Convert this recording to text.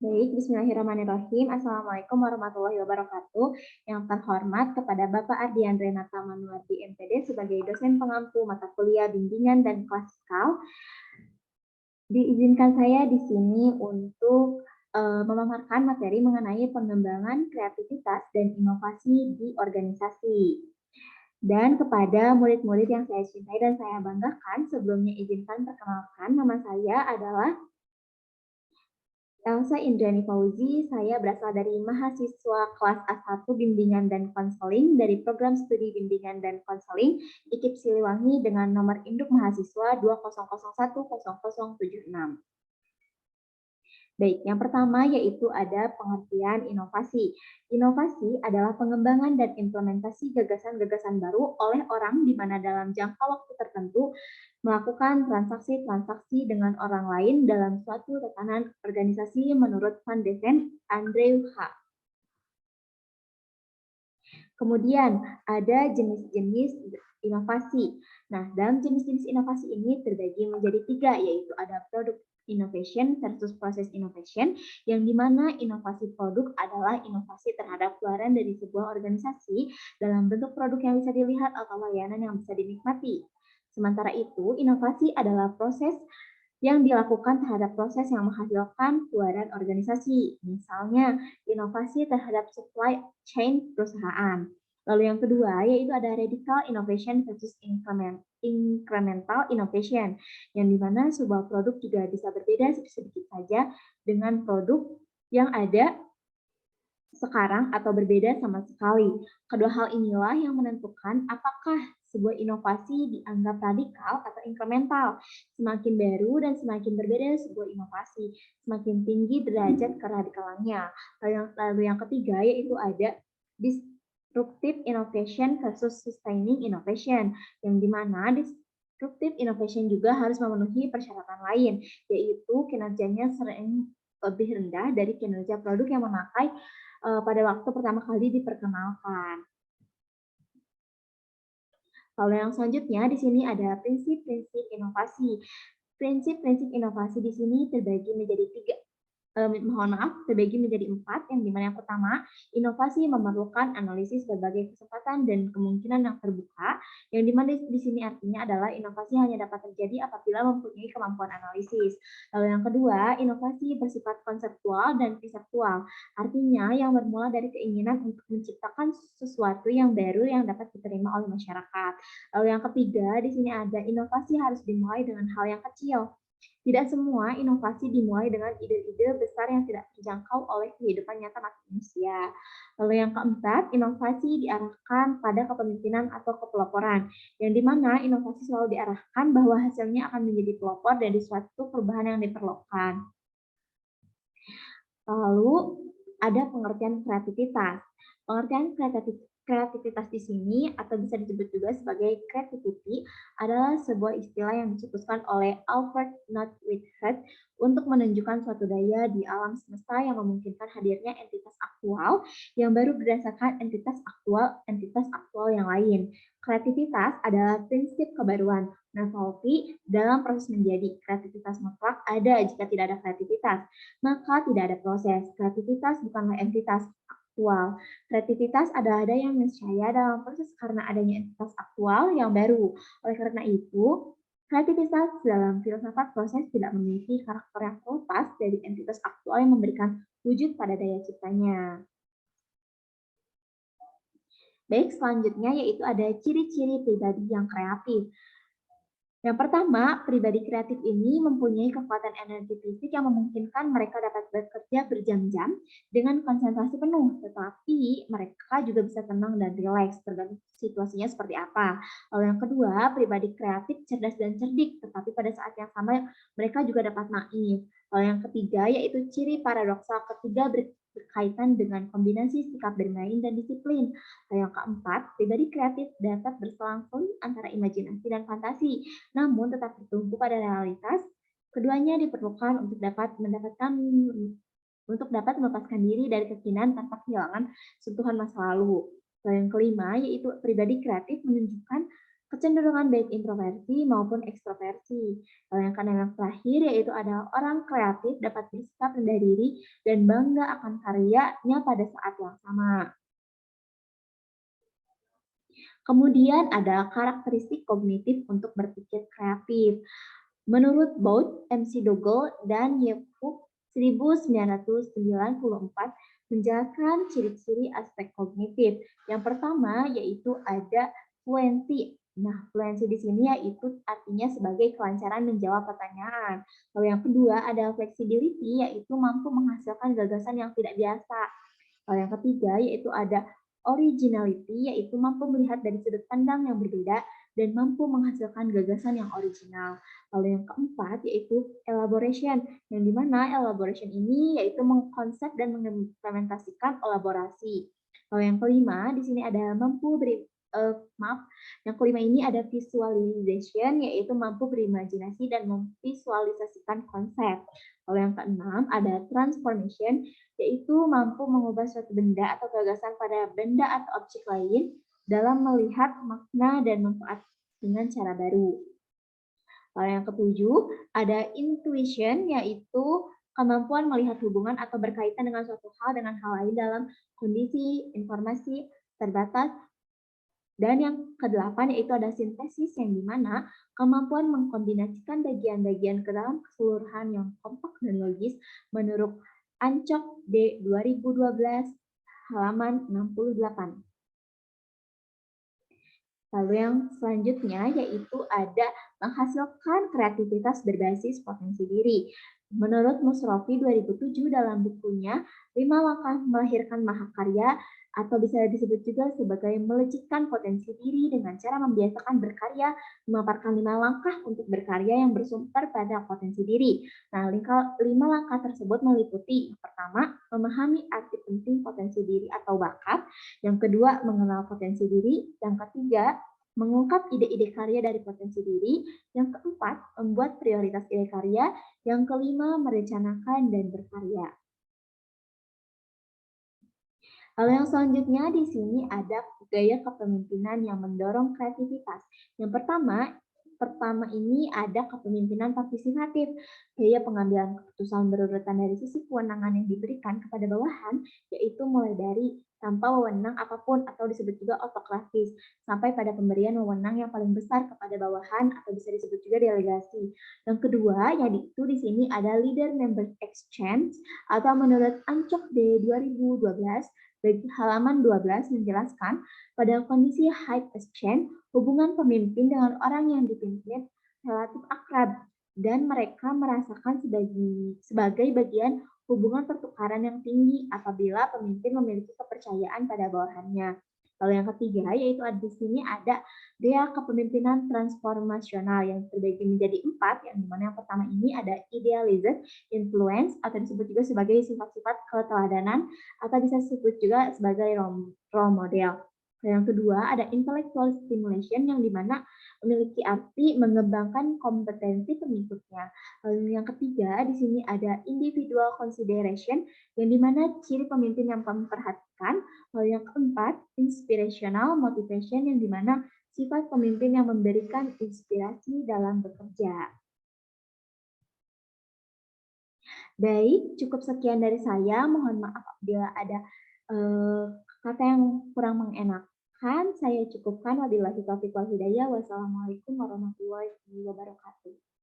Baik, bismillahirrahmanirrahim. Assalamualaikum warahmatullahi wabarakatuh. Yang terhormat kepada Bapak Ardian Renata Manuardi MPD sebagai dosen pengampu mata kuliah bimbingan dan klasikal. Diizinkan saya di sini untuk memaparkan materi mengenai pengembangan kreativitas dan inovasi di organisasi. Dan kepada murid-murid yang saya cintai dan saya banggakan, sebelumnya izinkan perkenalkan, nama saya adalah Elsa Indrani Fauzi, saya berasal dari mahasiswa kelas A1 Bimbingan dan Konseling dari program studi Bimbingan dan Konseling IKIP Siliwangi dengan nomor induk mahasiswa 20010076. Baik, yang pertama yaitu ada pengertian inovasi. Inovasi adalah pengembangan dan implementasi gagasan-gagasan baru oleh orang di mana dalam jangka waktu tertentu melakukan transaksi-transaksi dengan orang lain dalam suatu tatanan organisasi menurut Van Deven Andrew H. Kemudian ada jenis-jenis inovasi. Nah, dalam jenis-jenis inovasi ini terbagi menjadi 3, yaitu ada product innovation versus process innovation, yang dimana inovasi produk adalah inovasi terhadap keluaran dari sebuah organisasi dalam bentuk produk yang bisa dilihat atau layanan yang bisa dinikmati. Sementara itu, inovasi adalah proses yang dilakukan terhadap proses yang menghasilkan keluaran organisasi. Misalnya, inovasi terhadap supply chain perusahaan. Lalu yang kedua, yaitu ada radical innovation versus incremental innovation, yang dimana sebuah produk juga bisa berbeda sedikit saja dengan produk yang ada sekarang atau berbeda sama sekali. Kedua hal inilah yang menentukan apakah sebuah inovasi dianggap radikal atau incremental. Semakin baru dan semakin berbeda sebuah inovasi, semakin tinggi derajat keradikalannya. Lalu yang ketiga yaitu ada disruptive innovation versus sustaining innovation, yang dimana disruptive innovation juga harus memenuhi persyaratan lain, yaitu kinerjanya sering lebih rendah dari kinerja produk yang memakai pada waktu pertama kali diperkenalkan. Lalu yang selanjutnya di sini ada prinsip-prinsip inovasi. Prinsip-prinsip inovasi di sini terbagi menjadi 3, terbagi menjadi 4, yang dimana yang pertama, inovasi memerlukan analisis berbagai kesempatan dan kemungkinan yang terbuka, yang dimana di sini artinya adalah inovasi hanya dapat terjadi apabila mempunyai kemampuan analisis. Lalu yang kedua, inovasi bersifat konseptual dan konseptual, artinya yang bermula dari keinginan untuk menciptakan sesuatu yang baru yang dapat diterima oleh masyarakat. Lalu yang ketiga, di sini ada inovasi harus dimulai dengan hal yang kecil. Tidak semua inovasi dimulai dengan ide-ide besar yang tidak terjangkau oleh kehidupan nyata manusia. Lalu yang keempat, inovasi diarahkan pada kepemimpinan atau kepeloporan, yang dimana inovasi selalu diarahkan bahwa hasilnya akan menjadi pelopor dari suatu perubahan yang diperlukan. Lalu ada pengertian kreativitas. Pengertian kreativitas di sini atau bisa disebut juga sebagai creativity adalah sebuah istilah yang dicetuskan oleh Alfred Knut Whitehead untuk menunjukkan suatu daya di alam semesta yang memungkinkan hadirnya entitas aktual yang baru berdasarkan entitas aktual yang lain. Kreativitas adalah prinsip kebaruan, novelty dalam proses menjadi. Kreativitas mutlak ada jika tidak ada kreativitas, maka tidak ada proses. Kreativitas bukanlah entitas aktual. Kreativitas adalah daya yang niscaya dalam proses karena adanya entitas aktual yang baru. Oleh karena itu, kreativitas dalam filsafat proses tidak memiliki karakter yang terlepas dari entitas aktual yang memberikan wujud pada daya ciptanya. Baik, selanjutnya yaitu ada ciri-ciri pribadi yang kreatif. Yang pertama, pribadi kreatif ini mempunyai kekuatan energi fisik yang memungkinkan mereka dapat bekerja berjam-jam dengan konsentrasi penuh, tetapi mereka juga bisa tenang dan rileks, tergantung situasinya seperti apa. Lalu yang kedua, pribadi kreatif cerdas dan cerdik, tetapi pada saat yang sama mereka juga dapat naif. Lalu yang ketiga, yaitu ciri paradoksal ketiga berkaitan dengan kombinasi sikap bermain dan disiplin. Lalu yang keempat, pribadi kreatif dapat berselang-seling antara imajinasi dan fantasi, namun tetap bertumpu pada realitas. Keduanya diperlukan untuk dapat melepaskan diri dari kekinian tanpa kehilangan sentuhan masa lalu. Lalu yang kelima, yaitu pribadi kreatif menunjukkan kecenderungan baik introversi maupun ekstroversi. Kalau yang terakhir yaitu adalah orang kreatif dapat bersikap rendah diri dan bangga akan karyanya pada saat yang sama. Kemudian ada karakteristik kognitif untuk berpikir kreatif. Menurut Bout, McDougall, dan Yevuk 1994 menjelaskan ciri-ciri aspek kognitif. Yang pertama yaitu ada fluency. Nah, fluency di sini yaitu artinya sebagai kelancaran menjawab pertanyaan. Lalu yang kedua ada flexibility, yaitu mampu menghasilkan gagasan yang tidak biasa. Lalu yang ketiga yaitu ada originality, yaitu mampu melihat dari sudut pandang yang berbeda dan mampu menghasilkan gagasan yang original. Lalu yang keempat yaitu elaboration, yang dimana elaboration ini yaitu mengkonsep dan mengimplementasikan elaborasi. Lalu yang kelima di sini ada mampu yang kelima ini ada visualization, yaitu mampu berimajinasi dan memvisualisasikan konsep. Lalu yang keenam ada transformation, yaitu mampu mengubah suatu benda atau gagasan pada benda atau objek lain dalam melihat makna dan manfaat dengan cara baru. Lalu yang ketujuh, ada intuition, yaitu kemampuan melihat hubungan atau berkaitan dengan suatu hal dengan hal lain dalam kondisi informasi terbatas. Dan yang kedelapan yaitu ada sintesis, yang dimana kemampuan mengkombinasikan bagian-bagian ke dalam keseluruhan yang kompak dan logis menurut Ancok D 2012 halaman 68. Lalu yang selanjutnya yaitu ada menghasilkan kreativitas berbasis potensi diri. Menurut Musrofi 2007 dalam bukunya 5 Langkah Melahirkan Mahakarya, atau bisa disebut juga sebagai melejitkan potensi diri dengan cara membiasakan berkarya, memaparkan 5 langkah untuk berkarya yang bersumber pada potensi diri. Nah, 5 langkah tersebut meliputi yang pertama, memahami arti penting potensi diri atau bakat, yang kedua, mengenal potensi diri, yang ketiga, mengungkap ide-ide karya dari potensi diri, yang keempat, membuat prioritas ide karya, yang kelima, merencanakan dan berkarya. Lalu yang selanjutnya di sini ada gaya kepemimpinan yang mendorong kreativitas. Yang pertama ini ada kepemimpinan partisipatif. Gaya pengambilan keputusan berurutan dari sisi kewenangan yang diberikan kepada bawahan, yaitu mulai dari tanpa wewenang apapun atau disebut juga autokratis, sampai pada pemberian wewenang yang paling besar kepada bawahan atau bisa disebut juga delegasi. Yang kedua, yaitu di sini ada leader member exchange, atau menurut Ancok D 2012, halaman 12 menjelaskan pada kondisi high exchange, hubungan pemimpin dengan orang yang dipimpin relatif akrab dan mereka merasakan sebagai bagian hubungan pertukaran yang tinggi apabila pemimpin memiliki kepercayaan pada bawahannya. Lalu yang ketiga yaitu di sini ada gaya kepemimpinan transformasional yang terbagi menjadi 4, yang dimana yang pertama ini ada idealism, influence, atau disebut juga sebagai sifat-sifat keteladanan, atau bisa disebut juga sebagai role model. Yang kedua ada intellectual stimulation, yang dimana memiliki arti mengembangkan kompetensi pengikutnya. Lalu yang ketiga di sini ada individual consideration, yang dimana ciri pemimpin yang memperhatikan. Lalu yang keempat inspirational motivation, yang dimana sifat pemimpin yang memberikan inspirasi dalam bekerja. Baik, cukup sekian dari saya. Mohon maaf apabila ada kata yang kurang mengenakan. Saya cukupkan. Wabillahi taufiq wal hidayah. Wassalamualaikum warahmatullahi wabarakatuh.